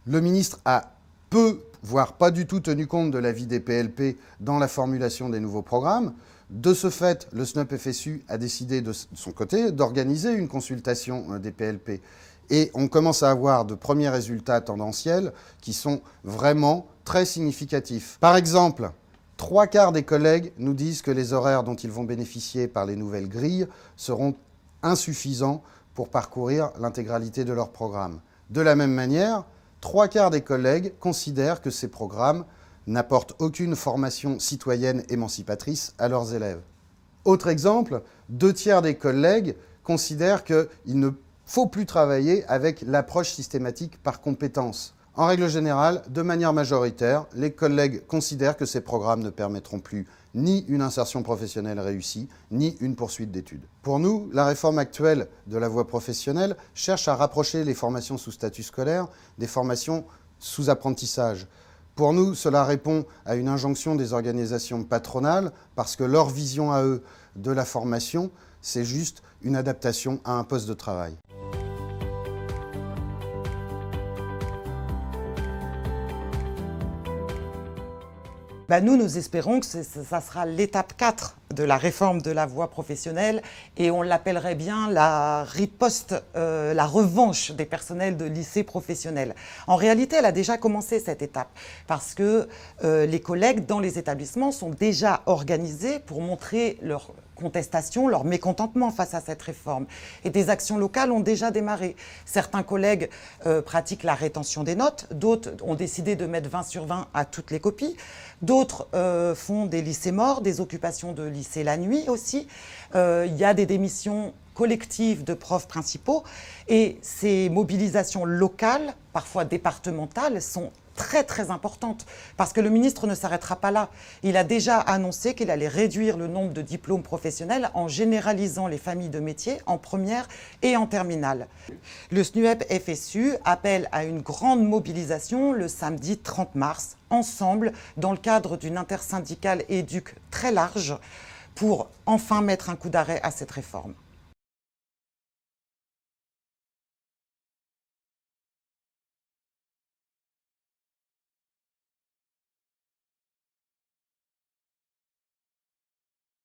Le ministre a peu, voire pas du tout tenu compte de l'avis des PLP dans la formulation des nouveaux programmes. De ce fait, le SNUP-FSU a décidé de son côté d'organiser une consultation des PLP. Et on commence à avoir de premiers résultats tendanciels qui sont vraiment très significatifs. Par exemple, 3/4 des collègues nous disent que les horaires dont ils vont bénéficier par les nouvelles grilles seront insuffisants pour parcourir l'intégralité de leur programme. De la même manière, 3/4 des collègues considèrent que ces programmes n'apportent aucune formation citoyenne émancipatrice à leurs élèves. Autre exemple, 2/3 des collègues considèrent qu'il ne faut plus travailler avec l'approche systématique par compétences. En règle générale, de manière majoritaire, les collègues considèrent que ces programmes ne permettront plus ni une insertion professionnelle réussie, ni une poursuite d'études. Pour nous, la réforme actuelle de la voie professionnelle cherche à rapprocher les formations sous statut scolaire des formations sous apprentissage. Pour nous, cela répond à une injonction des organisations patronales parce que leur vision à eux de la formation, c'est juste une adaptation à un poste de travail. Nous espérons que ça sera l'étape 4 de la réforme de la voie professionnelle et on l'appellerait bien la riposte, la revanche des personnels de lycées professionnels. En réalité, elle a déjà commencé cette étape parce que les collègues dans les établissements sont déjà organisés pour montrer leur contestation, leur mécontentement face à cette réforme. Et des actions locales ont déjà démarré. Certains collègues pratiquent la rétention des notes, d'autres ont décidé de mettre 20 sur 20 à toutes les copies, d'autres font des lycées morts, des occupations de lycée la nuit aussi. Il y a des démissions collectives de profs principaux et ces mobilisations locales, parfois départementales, sont très très importante parce que le ministre ne s'arrêtera pas là. Il a déjà annoncé qu'il allait réduire le nombre de diplômes professionnels en généralisant les familles de métiers en première et en terminale. Le SNUEP-FSU appelle à une grande mobilisation le samedi 30 mars, ensemble, dans le cadre d'une intersyndicale éduc très large, pour enfin mettre un coup d'arrêt à cette réforme.